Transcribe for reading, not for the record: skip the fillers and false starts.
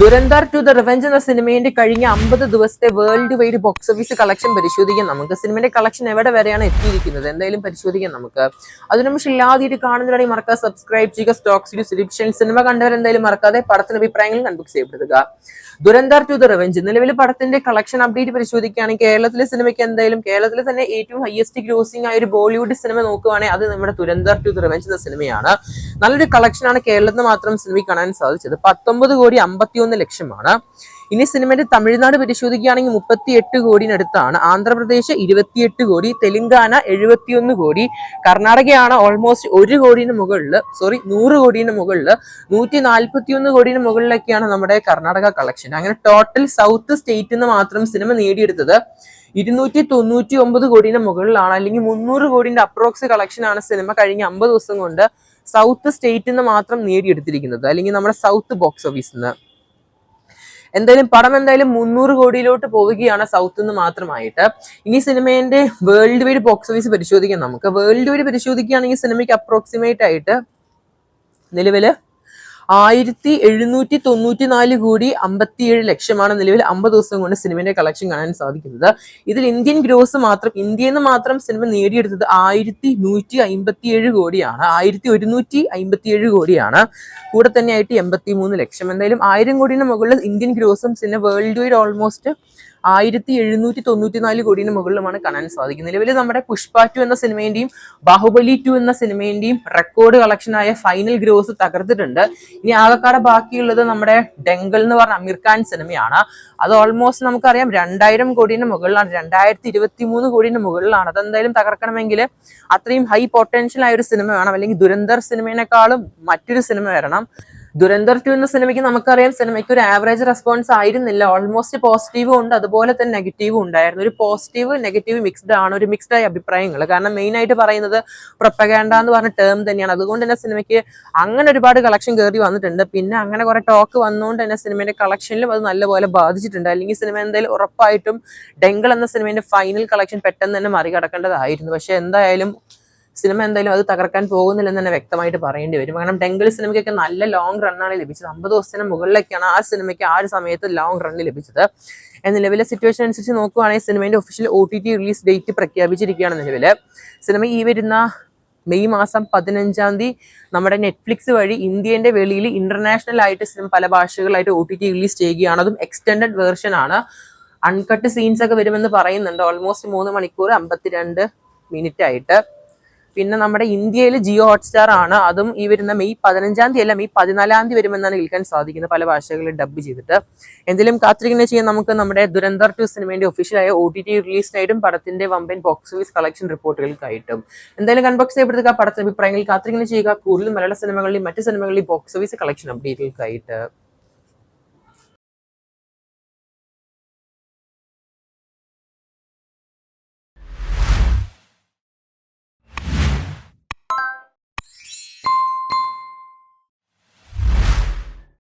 Dhurandhar to the revenge എന്ന സിനിമയുടെ കഴിഞ്ഞ 50 ദിവസത്തെ world wide box office collection പരിശോധിക്കാം. നമുക്ക് സിനിമയുടെ കളക്ഷൻ എവിടെ വരെയാണ് എത്തിയിരിക്കുന്നത് എന്തായാലും പരിശോധിക്കാം. നമുക്ക് അതിനു മുമ്പ് ഇല്ലാതെ കാണുന്നവരായി മറക്കാതെ സബ്സ്ക്രൈബ് ചെയ്യുക. സ്റ്റോക്ക് സീരീസ് സിനിമ കണ്ടവരെന്തായാലും മറക്കാതെ പടത്തിന്റെ അഭിപ്രായങ്ങൾ കൺബുക്ക് ചെയ്യപ്പെടുക. ദുരന്തർ ടു ദ റിവെഞ്ച് നിലവിൽ പടത്തിന്റെ കളക്ഷൻ അപ്ഡേറ്റ് പരിശോധിക്കുകയാണെങ്കിൽ കേരളത്തിലെ സിനിമയ്ക്ക് എന്തായാലും കേരളത്തിലെ തന്നെ ഏറ്റവും ഹയസ്റ്റ് ഗ്രോസിംഗ് ആയ ഒരു ബോളിവുഡ് സിനിമ നോക്കുകയാണെങ്കിൽ അത് നമ്മുടെ ദുരന്തർ ടു ദ റിവെഞ്ച് എന്ന സിനിമയാണ്. നല്ലൊരു കളക്ഷനാണ് കേരളത്തിൽ മാത്രം സിനിമയ്ക്ക് കാണാൻ സാധിച്ചത്. 19,51,00,000. ഇനി സിനിമയുടെ തമിഴ്നാട് പരിശോധിക്കുകയാണെങ്കിൽ 38 കോടിനടുത്താണ്, ആന്ധ്രാപ്രദേശ് 28 കോടി, തെലുങ്കാന 71 കോടി, കർണാടകയാണ് ഓൾമോസ്റ്റ് 100 കോടിന് മുകളിൽ 141 കോടിന് മുകളിലൊക്കെയാണ് നമ്മുടെ കർണാടക കളക്ഷൻ. അങ്ങനെ ടോട്ടൽ സൗത്ത് സ്റ്റേറ്റിൽ നിന്ന് മാത്രം സിനിമ നേടിയെടുത്തത് 299 കോടിന് മുകളിലാണ്, അല്ലെങ്കിൽ 300 കോടിന്റെ അപ്രോക്സ് കളക്ഷൻ ആണ് സിനിമ കഴിഞ്ഞ 50 ദിവസം കൊണ്ട് സൗത്ത് സ്റ്റേറ്റിൽ നിന്ന് മാത്രം നേടിയെടുത്തിരിക്കുന്നത്, അല്ലെങ്കിൽ നമ്മുടെ സൗത്ത് ബോക്സ് ഓഫീസിൽ നിന്ന്. എന്തായാലും പടം എന്തായാലും 300 കോടിയിലോട്ട് പോവുകയാണ് സൗത്ത് നിന്ന് മാത്രമായിട്ട്. ഇനി സിനിമേന്റെ വേൾഡ് വൈഡ് ബോക്സ് ഓഫീസ് പരിശോധിക്കാം. നമുക്ക് വേൾഡ് വൈഡ് പരിശോധിക്കുകയാണെങ്കിൽ സിനിമയ്ക്ക് അപ്രോക്സിമേറ്റ് ആയിട്ട് നിലവില് 1794 കോടി 57 ലക്ഷമാണ് നിലവിൽ 50 ദിവസം കൊണ്ട് സിനിമയുടെ കളക്ഷൻ കാണാൻ സാധിക്കുന്നത്. ഇതിൽ ഇന്ത്യൻ ഗ്രോസ് മാത്രം ഇന്ത്യയിൽ നിന്ന് മാത്രം സിനിമ നേടിയെടുത്തത് 1157 കോടിയാണ്, 1157 കോടിയാണ്. കൂടെ തന്നെ ആയിട്ട് 83 ലക്ഷം. എന്തായാലും 1000 കോടിന് മുകളിൽ ഇന്ത്യൻ ഗ്രോസും സിനിമ വേൾഡ് വൈഡ് ഓൾമോസ്റ്റ് 1794 കോടിന് മുകളിലുമാണ് കാണാൻ സാധിക്കുന്നത്. നിലവിൽ നമ്മുടെ പുഷ്പ 2 എന്ന സിനിമേന്റെയും ബാഹുബലി 2 എന്ന സിനിമേന്റെയും റെക്കോർഡ് കളക്ഷനായ ഫൈനൽ ഗ്രോസ് തകർത്തിട്ടുണ്ട്. ഇനി ആകെക്കാടെ ബാക്കിയുള്ളത് നമ്മുടെ ഡെങ്കൽ എന്ന് പറഞ്ഞ അമീർ ഖാൻ സിനിമയാണ്. അത് ഓൾമോസ്റ്റ് നമുക്കറിയാം 2000 കോടിന് മുകളിലാണ്, 2023 കോടിന് മുകളിലാണ്. അതെന്തായാലും തകർക്കണമെങ്കിൽ അത്രയും ഹൈ പൊട്ടൻഷ്യൽ ആയ ഒരു സിനിമ വേണം, അല്ലെങ്കിൽ ദുരന്തർ സിനിമേനേക്കാളും മറ്റൊരു സിനിമ വരണം. ദുരന്തർ 2 എന്ന സിനിമയ്ക്ക് നമുക്കറിയാം സിനിമയ്ക്ക് ഒരു ആവറേജ് റെസ്പോൺസ് ആയിരുന്നില്ല. ഓൾമോസ്റ്റ് പോസിറ്റീവും ഉണ്ട്, അതുപോലെ തന്നെ നെഗറ്റീവും ഉണ്ടായിരുന്നു. ഒരു പോസിറ്റീവ് നെഗറ്റീവ് മിക്സ്ഡ് ആണ്, ഒരു മിക്സ്ഡ് ആയ അഭിപ്രായങ്ങൾ. കാരണം മെയിൻ ആയിട്ട് പറയുന്നത് പ്രൊപ്പഗാൻഡ എന്ന് പറഞ്ഞ ടേം തന്നെയാണ്. അതുകൊണ്ട് തന്നെ സിനിമയ്ക്ക് അങ്ങനെ ഒരുപാട് കളക്ഷൻ കയറി വന്നിട്ടുണ്ട്. പിന്നെ അങ്ങനെ കുറെ ടോക്ക് വന്നുകൊണ്ട് തന്നെ സിനിമയുടെ കളക്ഷനിലും അത് നല്ലപോലെ ബാധിച്ചിട്ടുണ്ട്. അല്ലെങ്കിൽ സിനിമ എന്തായാലും ഉറപ്പായിട്ടും ഡെങ്കൽ എന്ന സിനിമയുടെ ഫൈനൽ കളക്ഷൻ പെട്ടെന്ന് തന്നെ മറികടക്കേണ്ടതായിരുന്നു. പക്ഷെ എന്തായാലും സിനിമ എന്തായാലും അത് തകർക്കാൻ പോകുന്നില്ലെന്ന് തന്നെ വ്യക്തമായിട്ട് പറയേണ്ടി വരും. കാരണം ഡെങ്കൽ സിനിമയ്ക്കൊക്കെ നല്ല ലോങ് റണ്ണാണ് ലഭിച്ചത്. 50 ദിവസത്തിന് മുകളിലേക്കാണ് ആ സിനിമയ്ക്ക് ആ ഒരു സമയത്ത് ലോങ് റണ്ണ് ലഭിച്ചത്. നിലവിലെ സിറ്റുവേഷൻ അനുസരിച്ച് നോക്കുകയാണെങ്കിൽ സിനിമയുടെ ഒഫീഷ്യൽ OTT റിലീസ് ഡേറ്റ് പ്രഖ്യാപിച്ചിരിക്കുകയാണ്. നിലവില് സിനിമ ഈ വരുന്ന മെയ് മാസം 15 നമ്മുടെ നെറ്റ്ഫ്ലിക്സ് വഴി ഇന്ത്യന്റെ വെളിയിൽ ഇന്റർനാഷണൽ ആയിട്ട് സിനിമ പല ഭാഷകളായിട്ട് OTT റിലീസ് ചെയ്യുകയാണ്. അതും എക്സ്റ്റെൻഡഡ് വേർഷൻ ആണ്. അൺകട്ട് സീൻസ് ഒക്കെ വരുമെന്ന് പറയുന്നുണ്ട്. ഓൾമോസ്റ്റ് 3 മണിക്കൂർ 52 മിനിറ്റ് ആയിട്ട്. പിന്നെ നമ്മുടെ ഇന്ത്യയിൽ ജിയോ ഹോട്ട്സ്റ്റാർ ആണ്. അതും ഈ വരുന്ന മെയ് 15 അല്ല മെയ് 14 വരുമെന്നാണ് കേൾക്കാൻ സാധിക്കുന്നത്, പല ഭാഷകളിൽ ഡബ് ചെയ്തിട്ട്. എന്തെങ്കിലും കാത്തിരിക്കുന്നത് ചെയ്യാൻ നമുക്ക് നമ്മുടെ ദുരന്തർ 2 സിനിമയുടെ ഒഫീഷ്യലായ OTT റിലീസിനായിട്ടും പടത്തിന്റെ വമ്പൻ ബോക്സ് ഓഫീസ് കളക്ഷൻ റിപ്പോർട്ടുകൾക്കായിട്ടും. എന്തായാലും കൺബോക്സ് ചെയ്യപ്പെടുക പടത്തിന്റെ അഭിപ്രായങ്ങൾ കാത്തിരിക്കുന്നത് ചെയ്യുക. കൂടുതൽ മലയാള സിനിമകളിലും മറ്റ് സിനിമകളിലും ബോക്സ് ഓഫീസ് കളക്ഷൻ അപ്ഡേറ്റുകൾക്കായിട്ട്.